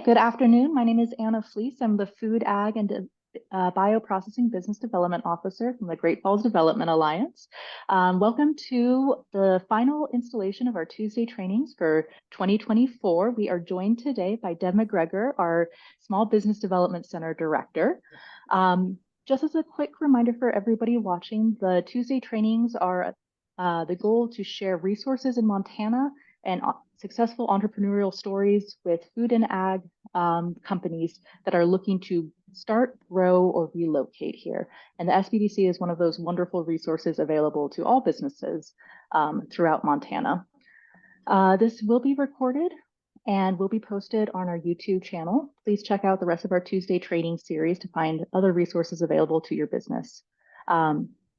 good afternoon. My name is Anna Fleece. I'm the Food, Ag, and Bioprocessing Business Development Officer from the Great Falls Development Alliance. Welcome to the final installation of our Tuesday trainings for 2024. We are joined today by Deb McGregor, our Small Business Development Center Director. Just as a quick reminder for everybody watching, the Tuesday trainings are the goal to share resources in Montana and successful entrepreneurial stories with food and ag companies that are looking to start, grow, or relocate here. And the SBDC is one of those wonderful resources available to all businesses throughout Montana. This will be recorded and will be posted on our YouTube channel. Please check out the rest of our Tuesday training series to find other resources available to your business.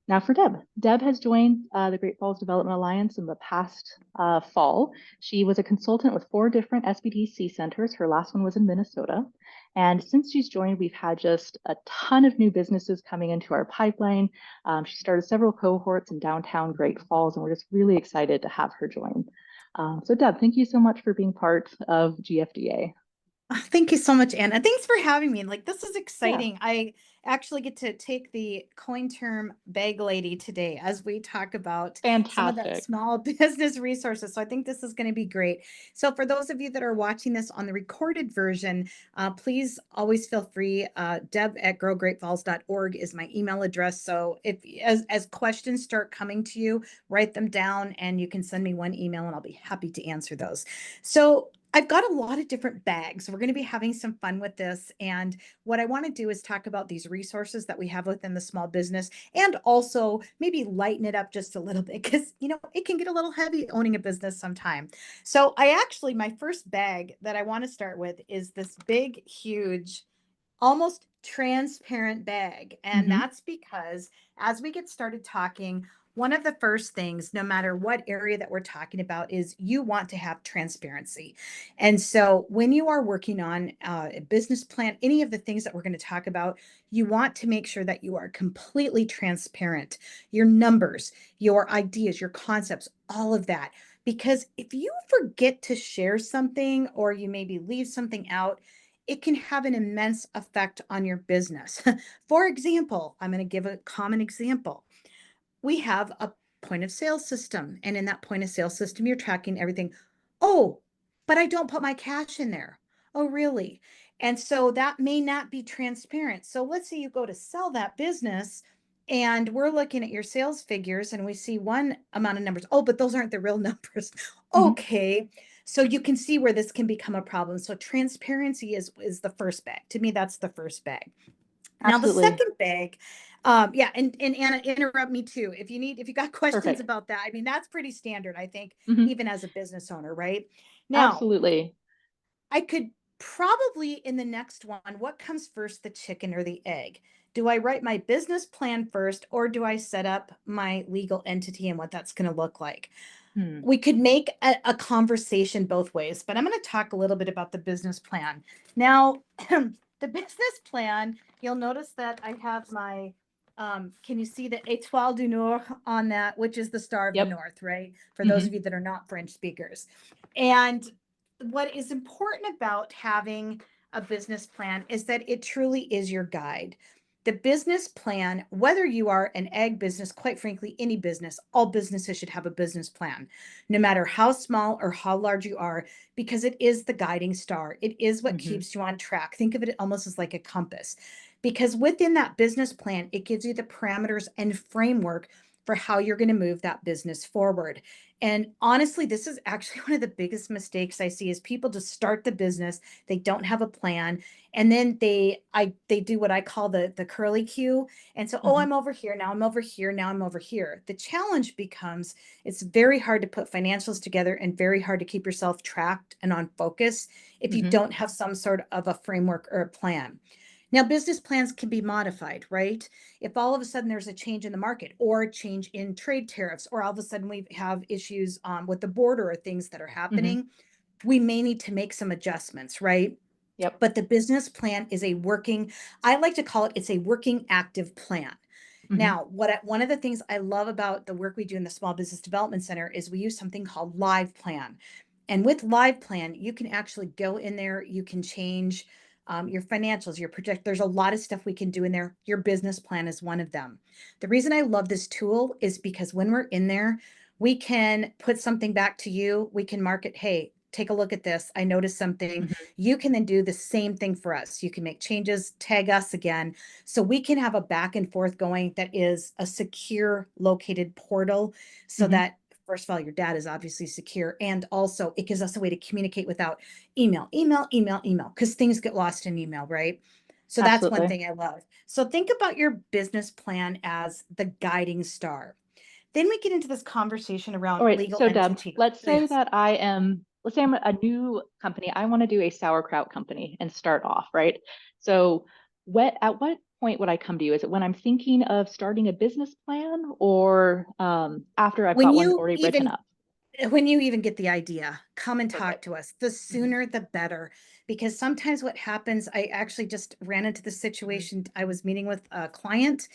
Now for Deb. Deb has joined the Great Falls Development Alliance in the past fall. She was a consultant with 4 different SBDC centers. Her last one was in Minnesota. And since she's joined, we've had just a ton of new businesses coming into our pipeline. She started several cohorts in downtown Great Falls, and we're just really excited to have her join. So Deb, thank you so much for being part of GFDA. Thank you so much, Anna. Thanks for having me. This is exciting. Yeah. I actually get to take the coin term bag lady today as we talk about some of the Fantastic. small business resources. So I think this is going to be great. So for those of you that are watching this on the recorded version, please always feel free. Deb@growgreatfalls.org is my email address. So if as questions start coming to you, write them down and you can send me one email and I'll be happy to answer those. So I've got a lot of different bags. We're going to be having some fun with this. And what I want to do is talk about these resources that we have within the small business and also maybe lighten it up just a little bit because, it can get a little heavy owning a business sometime. So my first bag that I want to start with is this big, huge, almost transparent bag. And that's because as we get started talking, one of the first things, no matter what area that we're talking about, is you want to have transparency. And so when you are working on a business plan, any of the things that we're going to talk about, you want to make sure that you are completely transparent. Your numbers, your ideas, your concepts, all of that. Because if you forget to share something or you maybe leave something out, it can have an immense effect on your business. For example, I'm going to give a common example. We have a point of sale system. And in that point of sale system, you're tracking everything. Oh, but I don't put my cash in there. Oh, really? And so that may not be transparent. So let's say you go to sell that business and we're looking at your sales figures and we see one amount of numbers. Oh, but those aren't the real numbers. Okay. So you can see where this can become a problem. So transparency is the first bag. To me, that's the first bag. Now the Absolutely. second bag, and Anna, interrupt me too if you got questions Perfect. about that. I mean, that's pretty standard, I think, Mhm. even as a business owner, right? Now, Absolutely. I could probably in the next one, what comes first, the chicken or the egg? Do I write my business plan first, or do I set up my legal entity and what that's going to look like? Hmm. We could make a conversation both ways, but I'm going to talk a little bit about the business plan. Now, the business plan, you'll notice that I have my, can you see the Étoile du Nord on that, which is the Star of the Yep. North, right? For those Hmm. of you that are not French speakers. And what is important about having a business plan is that it truly is your guide. The business plan, whether you are an ag business, quite frankly, any business, all businesses should have a business plan, no matter how small or how large you are, because it is the guiding star. It is what keeps you on track. Think of it almost as like a compass, because within that business plan, it gives you the parameters and framework for how you're going to move that business forward. And honestly, this is actually one of the biggest mistakes I see is people just start the business, they don't have a plan, and then they do what I call the curly Q. And so, oh, Hmm. I'm over here, now I'm over here, now I'm over here. The challenge becomes it's very hard to put financials together and very hard to keep yourself tracked and on focus if you Hmm. don't have some sort of a framework or a plan. Now, business plans can be modified, right? If all of a sudden there's a change in the market or a change in trade tariffs, or all of a sudden we have issues with the border or things that are Hmm. happening, we may need to make some adjustments, right? Yep. But the business plan is I like to call it, it's a working active plan. Hmm. Now, one of the things I love about the work we do in the Small Business Development Center is we use something called Live Plan. And with Live Plan, you can actually go in there, you can change your financials, your project. There's a lot of stuff we can do in there. Your business plan is one of them. The reason I love this tool is because when we're in there, we can put something back to you. We can mark it, hey, take a look at this. I noticed something. Mhm. You can then do the same thing for us. You can make changes, tag us again. So we can have a back and forth going that is a secure located portal so Mhm. that first of all, your data is obviously secure. And also it gives us a way to communicate without email, because things get lost in email, right? So that's one Absolutely. thing I love. So think about your business plan as the guiding star. Then we get into this conversation All around right. legal So Deb, entity. let's say Yes. that let's say I'm a new company. I want to do a sauerkraut company and start off, right? So at what point would I come to you? Is it when I'm thinking of starting a business plan or after I've When got one you already written even up? when you even get the idea, come and talk Perfect. to us. The Mhm. sooner the better. Because sometimes what happens, I actually just ran into the Mhm. situation. I was meeting with a client,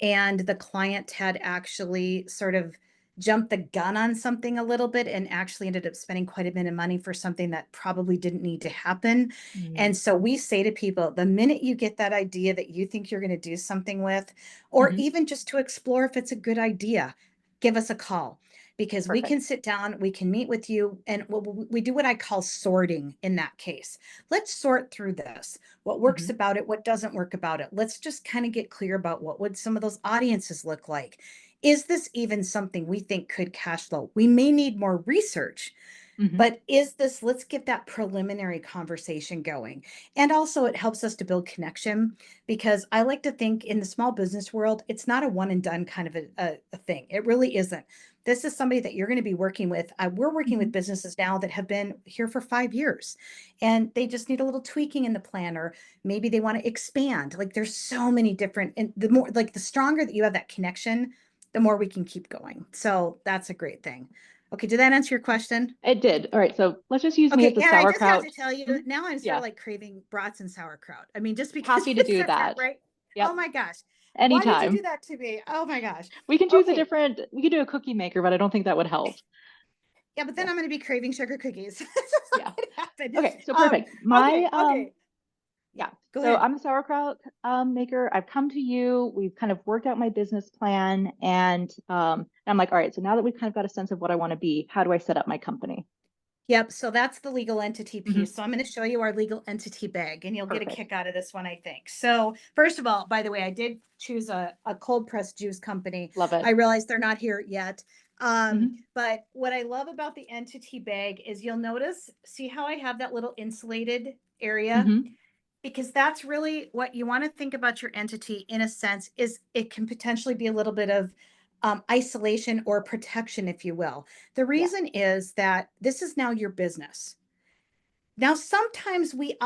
and the client had actually sort of jumped the gun on something a little bit and actually ended up spending quite a bit of money for something that probably didn't need to happen. And Mhm. so we say to people, the minute you get that idea that you think you're going to do something with, or Mhm. even just to explore if it's a good idea, give us a call, because we can Perfect. sit down, we can meet with you, and we do what I call sorting in that case. Let's sort through this. What works Mhm. about it, what doesn't work about it. Let's just kind of get clear about what would some of those audiences look like. Is this even something we think could cash flow? We may need more research, Mhm. but is this, let's get that preliminary conversation going. And also, it helps us to build connection, because I like to think in the small business world, it's not a one and done kind of a thing. It really isn't. This is somebody that you're going to be working with. We're working with Mhm. businesses now that have been here for 5 years, and they just need a little tweaking in the plan, or maybe they want to expand. Like, there's so many different, and the more, like, the stronger that you have that connection, the more we can keep going. So that's a great thing. Okay, did that answer your question? It did. All right. So let's just use me as Okay, the and I just have to sauerkraut. tell you, Mhm. now I'm sort of Yeah. like craving brats and sauerkraut. I mean, just because Happy to it's do such a, that. right? Oh Yep. my gosh. Why did you do Anytime. that to me? Oh my gosh. Okay. We can do a cookie maker, but I don't think that would help. Yeah, but then Yeah. I'm going to be craving sugar cookies. That's not Yeah. going to happen. Okay. So perfect. Okay, okay. Yeah. Go So ahead. I'm a sauerkraut maker. I've come to you. We've kind of worked out my business plan, and I'm like, all right. So now that we've kind of got a sense of what I want to be, how do I set up my company? Yep. So that's the legal entity Hmm. piece. So I'm going to show you our legal entity bag, and you'll get a Perfect. kick out of this one, I think. So first of all, by the way, I did choose a cold pressed juice company. Love I it. realize they're not here yet. Hmm. But what I love about the entity bag is you'll notice, see how I have that little insulated area? Hmm. Because that's really what you want to think about your entity, in a sense, is it can potentially be a little bit of isolation or protection, if you will. The Yeah. reason is that this is now your business. Now, sometimes we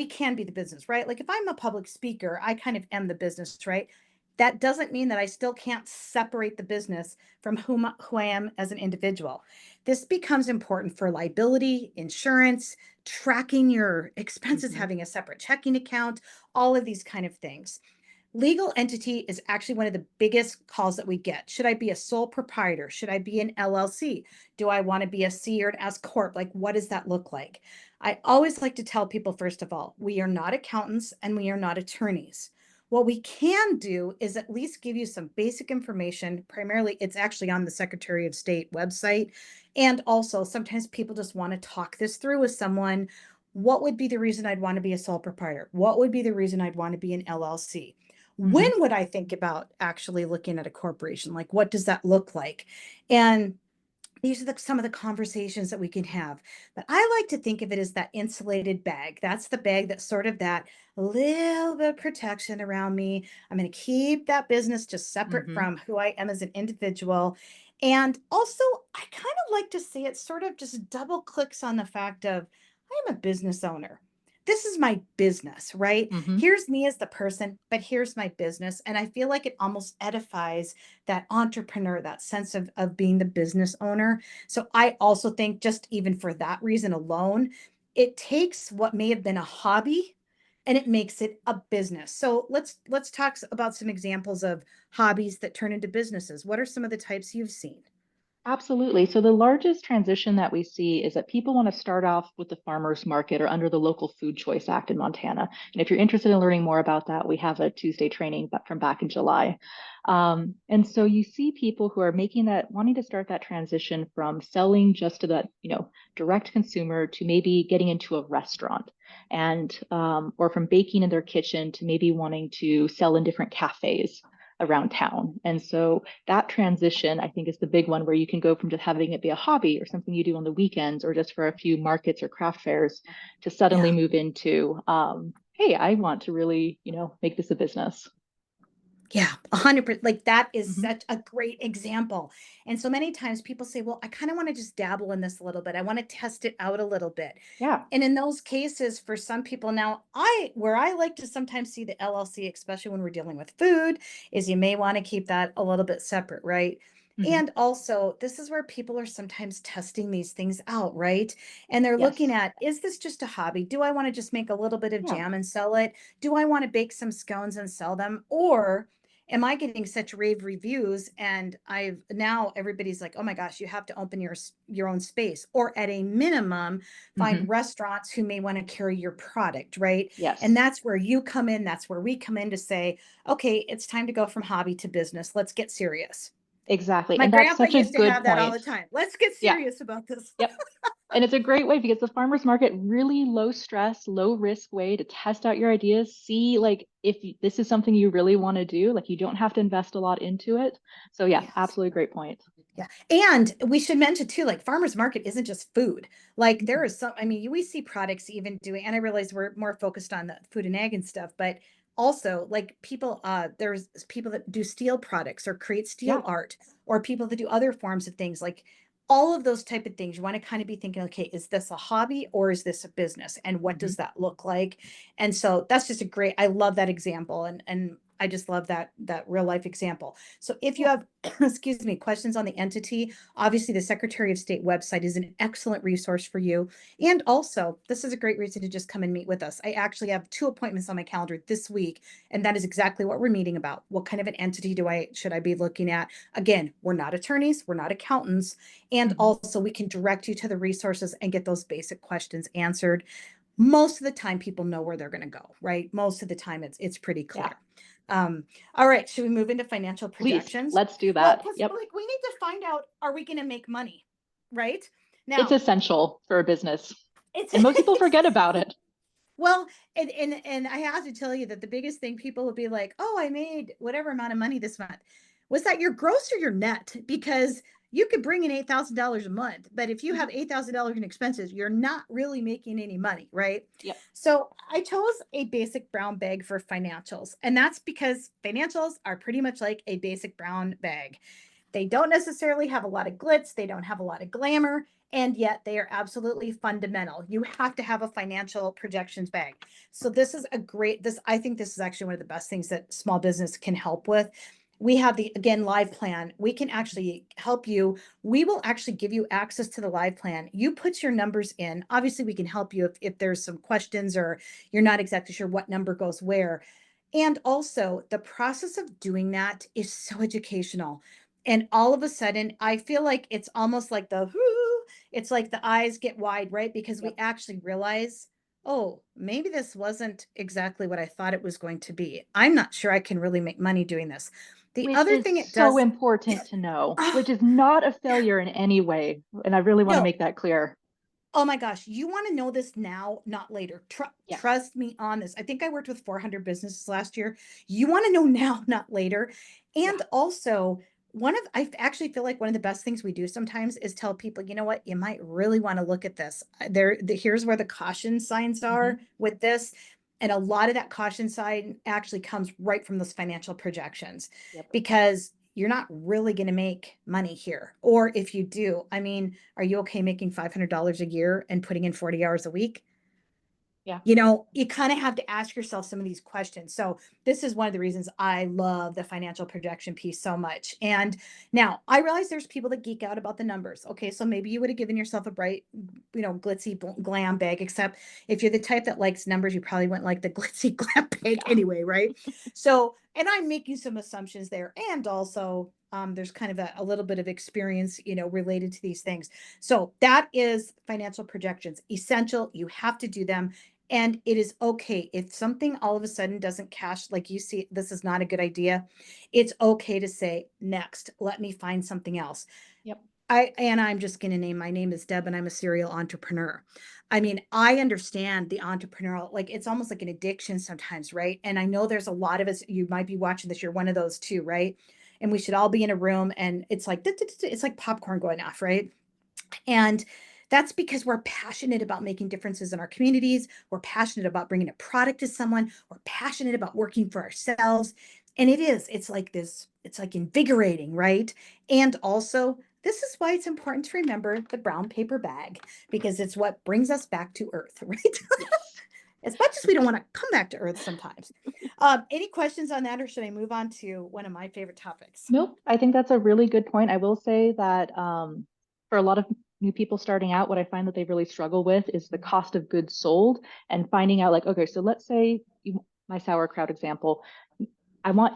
can be the business, right? Like if I'm a public speaker, I kind of am the business, right? That doesn't mean that I still can't separate the business from who I am as an individual. This becomes important for liability, insurance, tracking your expenses, Hmm. having a separate checking account, all of these kind of things. Legal entity is actually one of the biggest calls that we get. Should I be a sole proprietor? Should I be an LLC? Do I want to be a C or an S corp? Like, what does that look like? I always like to tell people, first of all, we are not accountants and we are not attorneys. What we can do is at least give you some basic information. Primarily, it's actually on the Secretary of State website. And also, sometimes people just want to talk this through with someone. What would be the reason I'd want to be a sole proprietor? What would be the reason I'd want to be an LLC? When Hmm. would I think about actually looking at a corporation? Like, what does that look like? And these are some of the conversations that we can have. But I like to think of it as that insulated bag. That's the bag that's sort of that little bit of protection around me. I'm going to keep that business just separate Hmm. from who I am as an individual. And also, I kind of like to see it sort of just double clicks on the fact of I'm a business owner. This is my business, right? Hmm. Here's me as the person, but here's my business. And I feel like it almost edifies that entrepreneur, that sense of being the business owner. So I also think, just even for that reason alone, it takes what may have been a hobby and it makes it a business. So let's talk about some examples of hobbies that turn into businesses. What are some of the types you've seen? Absolutely. So the largest transition that we see is that people want to start off with the farmers market or under the Local Food Choice Act in Montana. And if you're interested in learning more about that, we have a Tuesday training from back in July. And so you see people who are making that, wanting to start that transition from selling just to that, direct consumer to maybe getting into a restaurant and or from baking in their kitchen to maybe wanting to sell in different cafes around town. And so that transition, I think, is the big one where you can go from just having it be a hobby or something you do on the weekends or just for a few markets or craft fairs to suddenly Yeah. move into, hey, I want to really, make this a business. Yeah, 100%. Like that is Hmm. such a great example. And so many times people say, well, I kind of want to just dabble in this a little bit. I want to test it out a little bit. Yeah. And in those cases, for some people now, where I like to sometimes see the LLC, especially when we're dealing with food, is you may want to keep that a little bit separate, right? Hmm. And also, this is where people are sometimes testing these things out, right? And they're looking Yes. at, is this just a hobby? Do I want to just make a little bit of Yeah. jam and sell it? Do I want to bake some scones and sell them? Or am I getting such rave reviews and I've now everybody's like, oh my gosh, you have to open your own space, or at a minimum find Hmm. restaurants who may want to carry your product, right? And Yes. that's where you come in, that's where we come in to say, okay, it's time to go from hobby to business, let's get serious. Exactly. My And that's grandpa such a used to good have that all point. the time. Let's get Yeah. serious about this. Yep. And it's a great way because the farmers market, really low stress, low risk way to test out your ideas, see like if this is something you really want to do, like you don't have to invest a lot into it. So yeah, Yes. absolutely great point. Yeah. And we should mention too, like farmers market isn't just food. Like there Mhm. is some, I mean, we see products even doing, and I realize we're more focused on the food and ag and stuff, but also like people, there's people that do steel products or create steel Yeah. art, or people that do other forms of things, like all of those type of things. You want to kind of be thinking, okay, is this a hobby or is this a business? And what Hmm. does that look like? And so that's just a great, I love that example. And I just love that real life example. So if you Yeah. have, excuse me, questions on the entity, obviously the Secretary of State website is an excellent resource for you. And also, this is a great reason to just come and meet with us. I actually have 2 appointments on my calendar this week, and that is exactly what we're meeting about. What kind of an entity should I be looking at? Again, we're not attorneys, we're not accountants, and Hmm. also we can direct you to the resources and get those basic questions answered. Most of the time people know where they're going to go, right? Most of the time it's pretty Yeah. clear. All right, should we move into financial Please, projections? let's do Well, that. because Yep. like we need to find out, are we going to make money, right? It's Now, essential for a business. it's And most people forget about it. well, and I have to tell you that the biggest thing people will be like, "Oh, I made whatever amount of money this month." Was that your gross or your net? Because you could bring in $8,000 a month, but if you Mhm. have $8,000 in expenses, you're not really making any money, right? Yep. So I chose a basic brown bag for financials, and that's because financials are pretty much like a basic brown bag. They don't necessarily have a lot of glitz, they don't have a lot of glamour, and yet they are absolutely fundamental. You have to have a financial projections bag. So this is a great, I think this is actually one of the best things that small business can help with. We have the, again, live plan. We can actually help you. We will actually give you access to the live plan. You put your numbers in. Obviously, we can help you if there's some questions or you're not exactly sure what number goes where. And also, the process of doing that is so educational. And all of a sudden, I feel like it's almost like it's like the eyes get wide, right? Because we Yep. actually realize, oh, maybe this wasn't exactly what I thought it was going to be. I'm not sure I can really make money doing this. The Which other is thing it so does, important to know, oh, which is not a failure in any way. And I really want to no, make that clear. oh my gosh, you want to know this now, not later. Yes. Trust me on this. I think I worked with 400 businesses last year. You want to know now, not later. Yeah. And also, I actually feel like one of the best things we do sometimes is tell people, you know what, you might really want to look at this. Here's where the caution signs are Hmm. with this. And a lot of that caution sign actually comes right from those financial projections, Yep. because you're not really going to make money here. Or if you do, I mean, are you okay making $500 a year and putting in 40 hours a week? Yeah. You kind of have to ask yourself some of these questions. So this is one of the reasons I love the financial projection piece so much. And now I realize there's people that geek out about the numbers. Okay, so maybe you would have given yourself a bright, glitzy glam bag, except if you're the type that likes numbers, you probably wouldn't like the glitzy glam bag Yeah. anyway, right? So, and I'm making some assumptions there. And also, There's kind of a little bit of experience, related to these things. So that is financial projections. Essential. You have to do them. And it is okay if something all of a sudden doesn't cash, like you see, this is not a good idea. It's okay to say, next, let me find something else. Yep. I'm just going to name, my name is Deb and I'm a serial entrepreneur. I mean, I understand the entrepreneurial, like it's almost like an addiction sometimes, right? And I know there's a lot of us, you might be watching this, you're one of those too, right? And we should all be in a room and it's like, it's like popcorn going off, right? And that's because we're passionate about making differences in our communities. We're passionate about bringing a product to someone. We're passionate about working for ourselves. And it's like this, it's like invigorating, right? And also, this is why it's important to remember the brown paper bag, because it's what brings us back to earth, right? Yes. As much as we don't want to come back to earth sometimes. Any questions on that, or should I move on to one of my favorite topics? Nope. I think that's a really good point. I will say that for a lot of new people starting out, what I find that they really struggle with is the cost of goods sold and finding out like, okay, so let's say my sauerkraut example,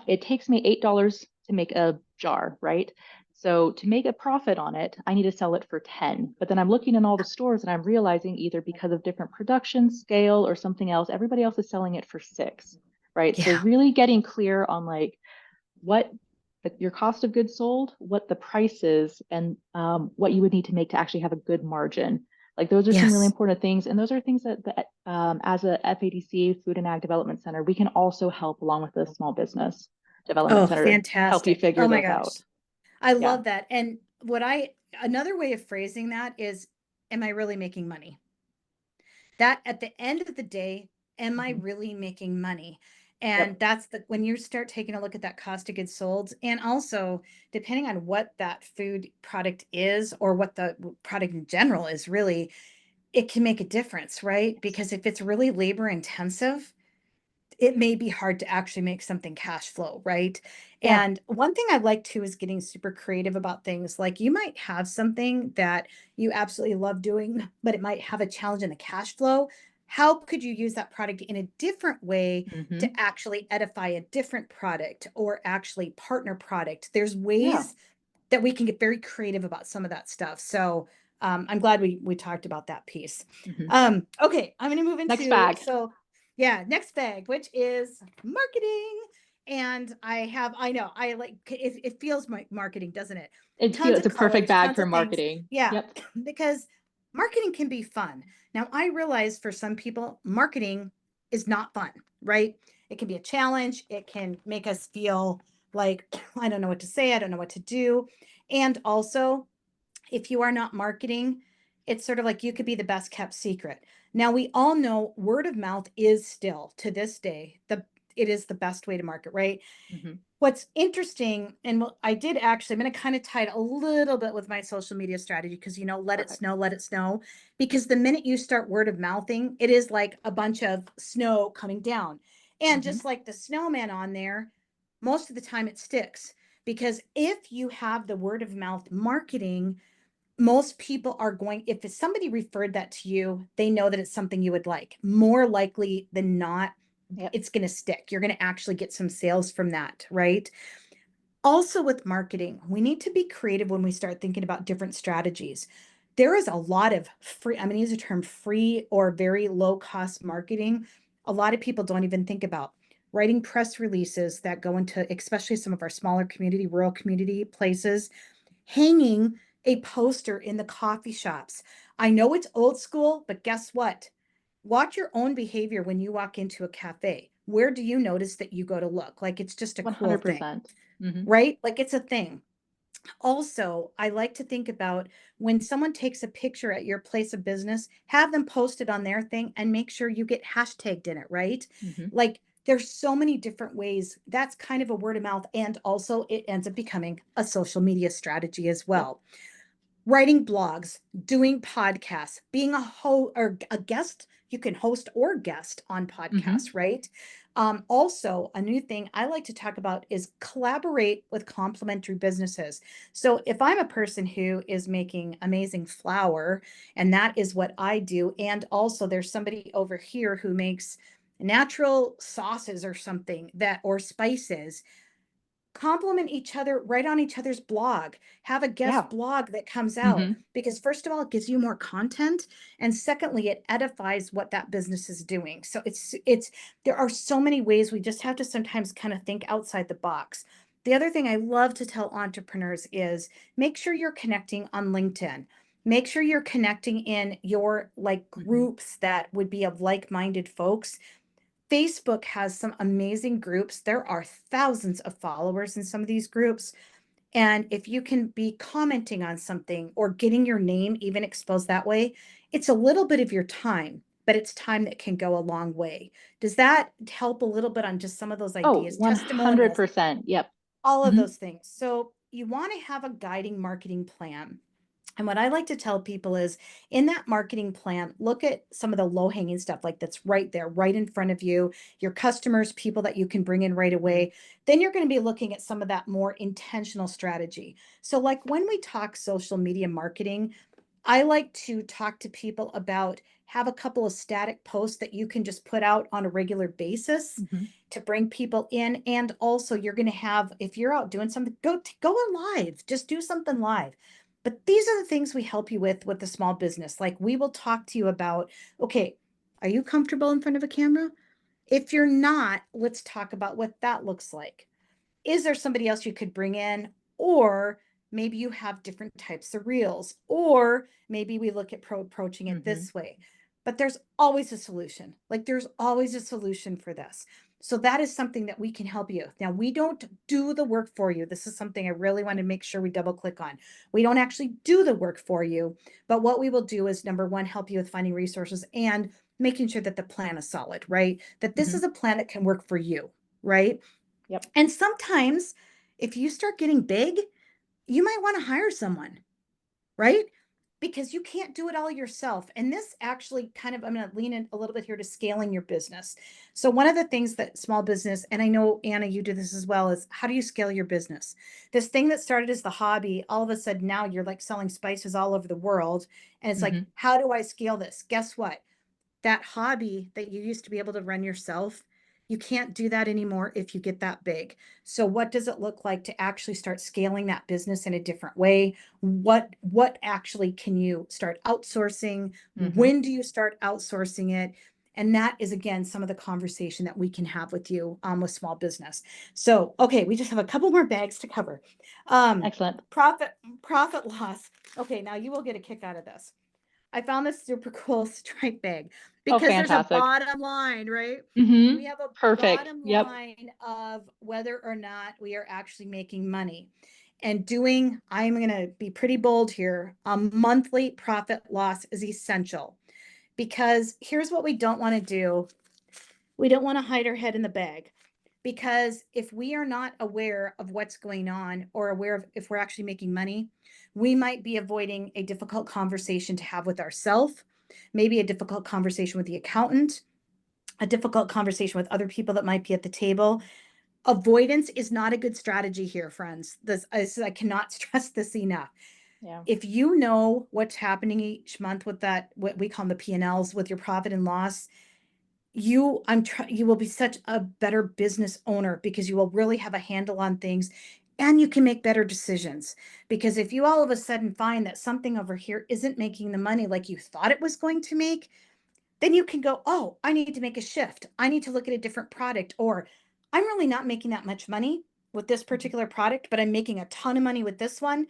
it takes me $8 to make a jar, right? So to make a profit on it, I need to sell it for 10. But then I'm looking in all the stores and I'm realizing either because of different production scale or something else, everybody else is selling it for 6, right? So Yeah. really getting clear on like what your cost of goods sold, what the price is, and what you would need to make to actually have a good margin. Like those are some really Yes. important things, and those are things that as a FADC, Food and Ag Development Center, we can also help along with the Small Business Development Oh, Center, help you fantastic. figure Oh my those gosh. out. I Yeah. love that. And another way of phrasing that is, am I really making money? That at the end of the day, am I Hmm. really making money? Yep. And that's when you start taking a look at that cost of goods sold, and also depending on what that food product is or what the product in general is, really, it can make a difference, right? Yes. Because if it's really labor intensive, it may be hard to actually make something cash flow, right? Yeah. And one thing I like too is getting super creative about things. Like you might have something that you absolutely love doing, but it might have a challenge in the cash flow. How could you use that product in a different way Hmm. to actually edify a different product or actually partner product? There's Yeah. ways that we can get very creative about some of that stuff. So I'm glad we talked about that piece. Hmm. Okay, I'm going to move Next into, bag. so yeah, next bag, which is marketing. And I know, I like it feels like marketing, doesn't it? Tons It's of a perfect colors, bag tons for of things. marketing. Yeah, Yep. because marketing can be fun. Now, I realize for some people, marketing is not fun, right? It can be a challenge. It can make us feel like, I don't know what to say, I don't know what to do. And also, if you are not marketing, it's sort of like you could be the best kept secret. Now, we all know word of mouth is still to this day it is the best way to market, right? Hmm. What's interesting, and I did actually, I'm going to kind of tie it a little bit with my social media strategy because, Perfect. let it snow. Because the minute you start word of mouthing, it is like a bunch of snow coming down. And Hmm. just like the snowman on there, most of the time it sticks. Because if you have the word of mouth marketing, most people are going, if somebody referred that to you, they know that it's something you would like. More likely than not, Yep. it's going to stick. You're going to actually get some sales from that, right? Also, with marketing, we need to be creative when we start thinking about different strategies. There is a lot of free, I'm going to use the term free or very low cost marketing. A lot of people don't even think about writing press releases that go into, especially some of our smaller community, rural community places, hanging a poster in the coffee shops. I know it's old school, but guess what? Watch your own behavior when you walk into a cafe. Where do you notice that you go to look? Like it's just a cool thing, 100%. Hmm. right? Like it's a thing. Also, I like to think about when someone takes a picture at your place of business, have them post it on their thing and make sure you get hashtagged in it, right? Hmm. Like there's so many different ways. That's kind of a word of mouth. And also it ends up becoming a social media strategy as Yep. well. Writing blogs, doing podcasts, being a host or a guest. You can host or guest on Hmm. podcasts, right? Also, a new thing I like to talk about is collaborate with complementary businesses. So, if I'm a person who is making amazing flour, and that is what I do, and also there's somebody over here who makes natural sauces or something that or spices, Compliment each other right on each other's blog. Have a guest Yeah. blog that comes out Hmm. because first of all, it gives you more content. And secondly, it edifies what that business is doing. So there are so many ways. We just have to sometimes kind of think outside the box. The other thing I love to tell entrepreneurs is make sure you're connecting on LinkedIn. Make sure you're connecting in your like Hmm. groups that would be of like-minded folks. Facebook has some amazing groups. There are thousands of followers in some of these groups. And if you can be commenting on something or getting your name even exposed that way, it's a little bit of your time, but it's time that can go a long way. Does that help a little bit on just some of those Oh, ideas, testimonials, 100%. Yep. all of Hmm. those things? So you want to have a guiding marketing plan. And what I like to tell people is in that marketing plan, look at some of the low hanging stuff like that's right there, right in front of you, your customers, people that you can bring in right Hmm. away. Then you're going to be looking at some of that more intentional strategy. So, like when we talk social media marketing, I like to talk to people about have a couple of static posts that you can just put out on a regular basis Hmm. to bring people in. And also you're going to have, if you're out doing something, go on live, just do something live. But these are the things we help you with the small business. Like we will talk to you about, okay, are you comfortable in front of a camera? If you're not, let's talk about what that looks like. Is there somebody else you could bring in? Or maybe you have different types of reels, or maybe we look at approaching it Hmm. this way. But there's always a solution. Like there's always a solution for this. So that is something that we can help you. Now, we don't do the work for you. This is something I really want to make sure we double click on. We don't actually do the work for you, but what we will do is number one, help you with finding resources and making sure that the plan is solid, right? That this Hmm. is a plan that can work for you, right? Yep. And sometimes if you start getting big, you might want to hire someone, right? Because you can't do it all yourself. And this actually kind of, I'm going to lean in a little bit here to scaling your business. So, one of the things that small business, and I know Anna, you do this as well, is how do you scale your business? This thing that started as the hobby, all of a sudden now you're like selling spices all over the world. And it's like, Hmm. how do I scale this? Guess what? That hobby that you used to be able to run yourself, you can't do that anymore if you get that big. So what does it look like to actually start scaling that business in a different way? What actually can you start outsourcing? Hmm. When do you start outsourcing it? And that is again some of the conversation that we can have with you with small business. So okay, we just have a couple more bags to cover. Um, Excellent. profit loss. Okay, now you will get a kick out of this. I found this super cool stripe bag Oh, because there's a fantastic. bottom line, right? Hmm. We have a Perfect. bottom Yep. line of whether or not we are actually making money and doing, I'm going to be pretty bold here, a monthly profit loss is essential because here's what we don't want to do. We don't want to hide our head in the bag because if we are not aware of what's going on or aware of if we're actually making money, we might be avoiding a difficult conversation to have with ourselves, maybe a difficult conversation with the accountant, a difficult conversation with other people that might be at the table. Avoidance is not a good strategy here, friends. I cannot stress this enough. Yeah. If you know what's happening each month with that, what we call the P&Ls with your profit and loss, you will be such a better business owner because you will really have a handle on things and you can make better decisions. Because if you all of a sudden find that something over here isn't making the money like you thought it was going to make, then you can go, oh, I need to make a shift. I need to look at a different product, or I'm really not making that much money with this Mhm. particular product, but I'm making a ton of money with this one.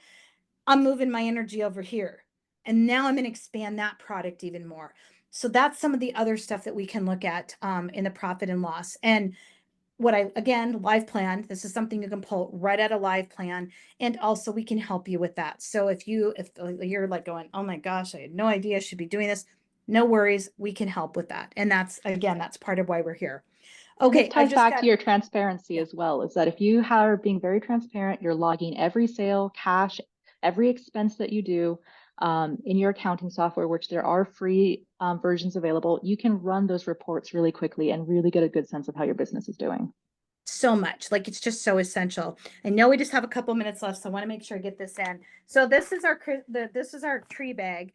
I'm moving my energy over here. And now I'm going to expand that product even more. So that's some of the other stuff that we can look at in the profit and loss. And what I, again, live plan, this is something you can pull right out of live plan. And also we can help you with that. So if you're like going, oh my gosh, I had no idea I should be doing this. No worries. We can help with that. And that's, again, that's part of why we're here. And this Okay. I've ties just back to got, your transparency yeah. as well, is that if you are being very transparent, you're logging every sale, cash, every expense that you do in your accounting software, which there are free versions available, you can run those reports really quickly and really get a good sense of how your business is doing. So much like it's just so essential. I know we just have a couple minutes left, so I want to make sure I get this in. So this is this is our tree bag,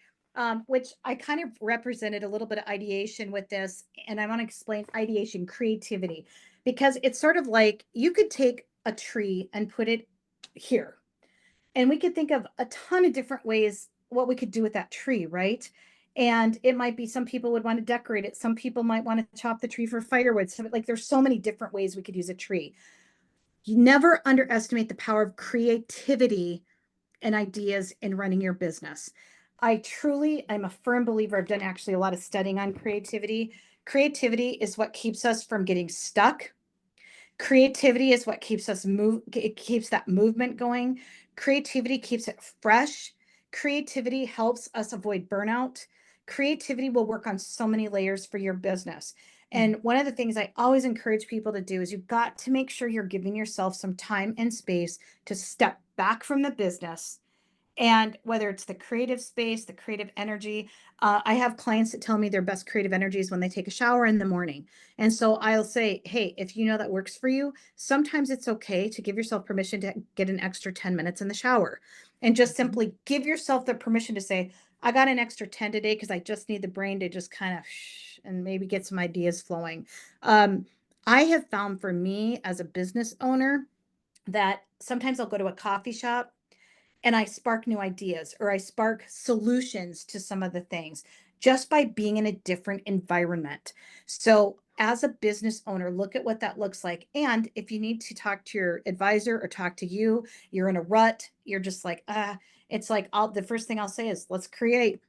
which I kind of represented a little bit of ideation with this, and I want to explain ideation creativity because it's sort of like you could take a tree and put it here. And we could think of a ton of different ways what we could do with that tree, right? And it might be some people would want to decorate it. Some people might want to chop the tree for firewood. So like there's so many different ways we could use a tree. You never underestimate the power of creativity and ideas in running your business. I'm a firm believer. I've done actually a lot of studying on creativity. Creativity is what keeps us from getting stuck. Creativity is what keeps us it keeps that movement going. Creativity keeps it fresh. Creativity helps us avoid burnout. Creativity will work on so many layers for your business. And one of the things I always encourage people to do is you've got to make sure you're giving yourself some time and space to step back from the business. And whether it's the creative space, the creative energy, I have clients that tell me their best creative energy is when they take a shower in the morning. And so I'll say, hey, if you know that works for you, sometimes it's okay to give yourself permission to get an extra 10 minutes in the shower and just simply give yourself the permission to say, I got an extra 10 today because I just need the brain to just kind of and maybe get some ideas flowing. I have found for me as a business owner that sometimes I'll go to a coffee shop and I spark new ideas or I spark solutions to some of the things just by being in a different environment. So, as a business owner, look at what that looks like. And if you need to talk to your advisor or talk to you, you're in a rut, you're just like, it's like the first thing I'll say is let's create.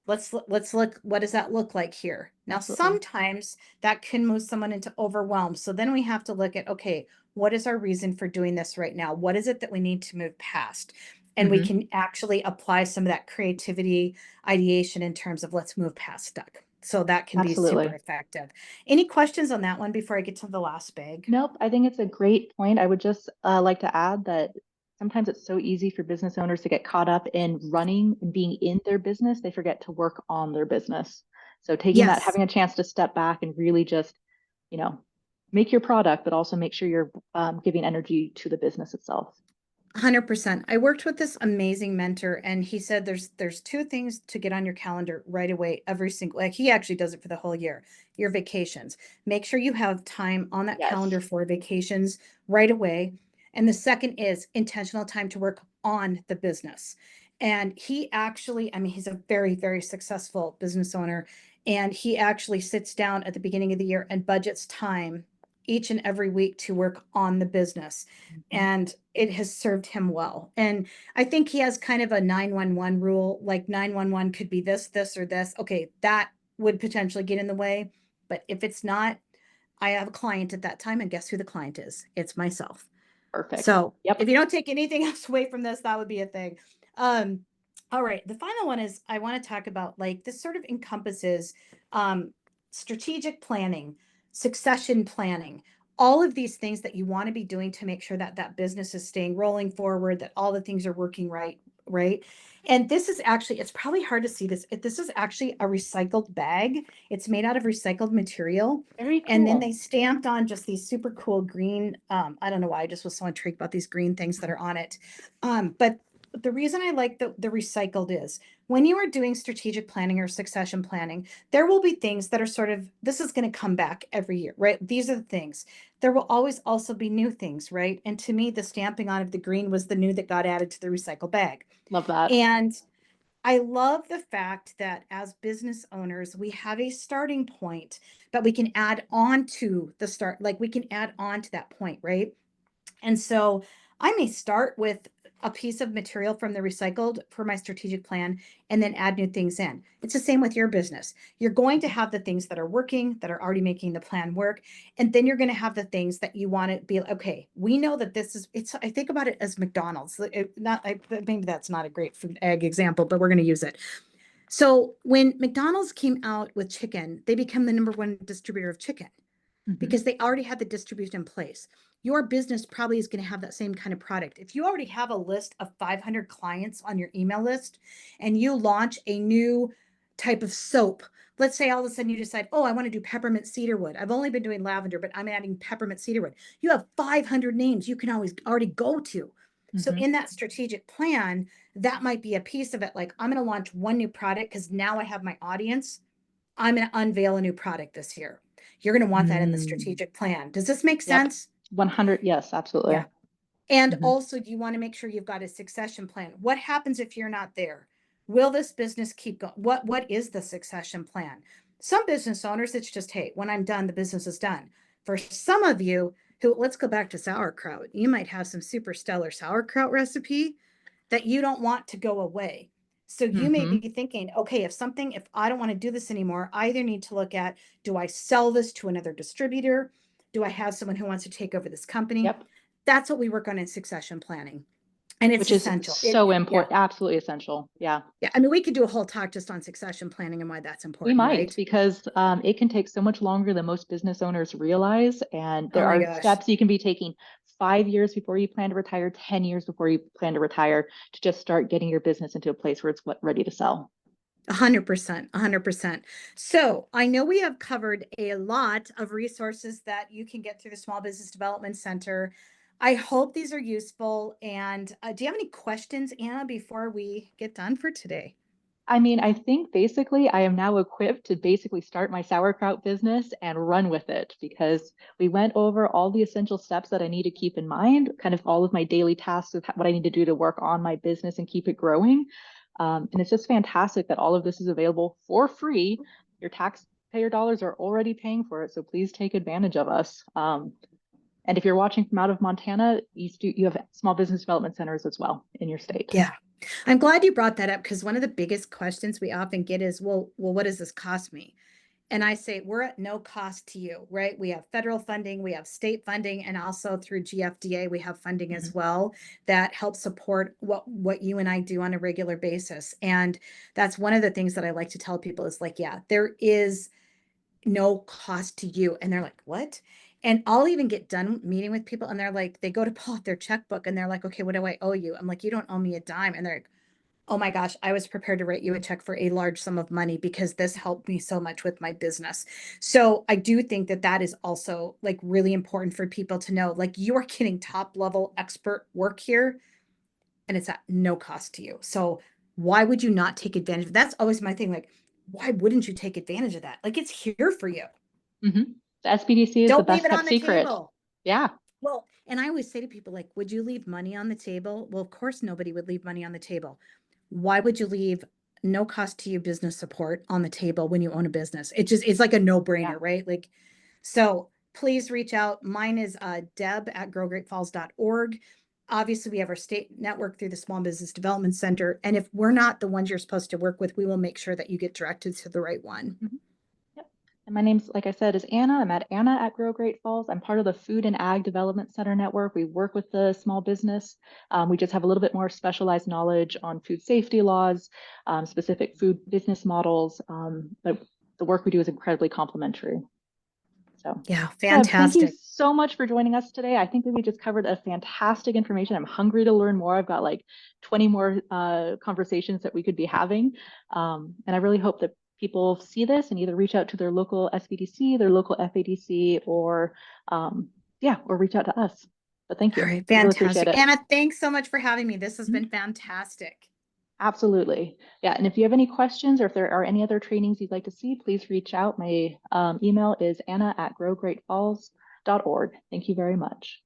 Let's look, what does that look like here? Now, Absolutely. sometimes that can move someone into overwhelm. So then we have to look at, okay, what is our reason for doing this right now? What is it that we need to move past? And we can actually apply some of that creativity ideation in terms of let's move past stuck. So that can be super Absolutely. effective. Any questions on that one before I get to the last bag? Nope, I think it's a great point. I would just like to add that sometimes it's so easy for business owners to get caught up in running and being in their business, they forget to work on their business. So taking that, Yes. having a chance to step back and really just, you know, make your product, but also make sure you're giving energy to the business itself. 100%. I worked with this amazing mentor and he said there's two things to get on your calendar right away every single, like he actually does it for the whole year. Your vacations. Make sure you have time on that Yes, calendar for vacations right away. And the second is intentional time to work on the business. And he actually, I mean, he's a very, very successful business owner. And he actually sits down at the beginning of the year and budgets time each and every week to work on the business. Mhm. And it has served him well. And I think he has kind of a 911 rule, like 911 could be this, this, or this. Okay, that would potentially get in the way. But if it's not, I have a client at that time, and guess who the client is? It's myself. Perfect. So if Yep. you don't take anything else away from this, that would be a thing. Um, all right. The final one is I want to talk about like this sort of encompasses um, strategic planning, succession planning, all of these things that you want to be doing to make sure that that business is staying rolling forward, that all the things are working right, right? And this is actually, it's probably hard to see this. This is actually a recycled bag. It's made out of recycled material. Very And then they cool. stamped on just these super cool green, I don't know why, I just was so intrigued about these green things that are on it. But the reason I like the recycled is when you are doing strategic planning or succession planning, there will be things that are sort of, this is going to come back every year, right? These are the things. There will always also be new things, right? And to me, the stamping on of the green was the new that got added to the recycle bag. Love that. And I love the fact that as business owners, we have a starting point that we can add on to the start, like we can add on to that point, right? And so I may start with a piece of material from the recycled for my strategic plan and then add new things in. It's the same with your business. You're going to have the things that are working, that are already making the plan work. And then you're going to have the things that you want to be like, okay, we know that this is, it's, I think about it as McDonald's. Maybe that's not a great food egg example, but we're going to use it. So when McDonald's came out with chicken, they became the number one distributor of chicken Mhm. because they already had the distribution in place. Your business probably is going to have that same kind of product. If you already have a list of 500 clients on your email list and you launch a new type of soap, let's say all of a sudden you decide, oh, I want to do peppermint cedarwood. I've only been doing lavender, but I'm adding peppermint cedarwood. You have 500 names you can always already go to. So Mhm. in that strategic plan, that might be a piece of it. Like I'm going to launch one new product because now I have my audience. I'm going to unveil a new product this year. You're going to want that in the Mm. strategic plan. Does this make Yep. sense? 100, yes, absolutely. Yeah. And Mhm. also, do you want to make sure you've got a succession plan? What happens if you're not there? Will this business keep going? What is the succession plan? Some business owners, it's just, hey, when I'm done, the business is done. For some of you who, let's go back to sauerkraut. You might have some super stellar sauerkraut recipe that you don't want to go away. So you may be Mhm. thinking, okay, if I don't want to do this anymore, I either need to look at, do I sell this to another distributor? Do I have someone who wants to take over this company? Yep. That's what we work on in succession planning. And it's Which is essential. so Yeah. important, absolutely essential. Yeah. Yeah. I mean, we could do a whole talk just on succession planning and why that's We important, might, right? because it can take so much longer than most business owners realize. And Oh there my are gosh. steps you can be taking 5 years before you plan to retire, 10 years before you plan to retire, to just start getting your business into a place where it's ready to sell. 100%, 100%. So I know we have covered a lot of resources that you can get through the Small Business Development Center. I hope these are useful. And do you have any questions, Anna, before we get done for today? I mean, I think basically I am now equipped to basically start my sauerkraut business and run with it, because we went over all the essential steps that I need to keep in mind, kind of all of my daily tasks of what I need to do to work on my business and keep it growing. And it's just fantastic that all of this is available for free. Your taxpayer dollars are already paying for it, so please take advantage of us. And if you're watching from out of Montana, you have small business development centers as well in your state. Yeah. I'm glad you brought that up because one of the biggest questions we often get is, well, what does this cost me? And I say, we're at no cost to you, right? We have federal funding, we have state funding, and also through GFDA, we have funding as Mhm. well that helps support what you and I do on a regular basis. And that's one of the things that I like to tell people is like, yeah, there is no cost to you. And they're like, what? And I'll even get done meeting with people and they're like, they go to pull out their checkbook and they're like, okay, what do I owe you? I'm like, you don't owe me a dime. And they're like, oh my gosh, I was prepared to write you a check for a large sum of money because this helped me so much with my business. So I do think that that is also like really important for people to know, like you're getting top level expert work here and it's at no cost to you. So why would you not take advantage of that's always my thing. Like, why wouldn't you take advantage of that? Like it's here for you. Mhm. The SBDC is the Don't leave best it kept on the secret. table. Yeah. Well, and I always say to people, like, would you leave money on the table? Well, of course, nobody would leave money on the table. Why would you leave no cost to you business support on the table when you own a business? It's like a no Yeah. brainer, right? Like, so please reach out. Mine is Deb at growgreatfalls.org. Obviously, we have our state network through the Small Business Development Center. And if we're not the ones you're supposed to work with, we will make sure that you get directed to the right one. Mhm. Yep. And my name's, like I said, is Anna. I'm at Anna at Grow Great Falls. I'm part of the Food and Ag Development Center network. We work with the small business. We just have a little bit more specialized knowledge on food safety laws, specific food business models. But the work we do is incredibly complementary. So, Yeah, Deb, thank you fantastic. so much for joining us today. I think that we just covered a fantastic information. I'm hungry to learn more. I've got like 20 more conversations that we could be having. And I really hope that people see this and either reach out to their local SBDC, their local FADC, or yeah, or reach out to us. But thank All you. right, We really appreciate fantastic. it. Anna, thanks so much for having me. This has Mhm. been fantastic. Absolutely. Yeah. And if you have any questions or if there are any other trainings you'd like to see, please reach out. My email is anna@growgreatfalls.org. Thank you very much.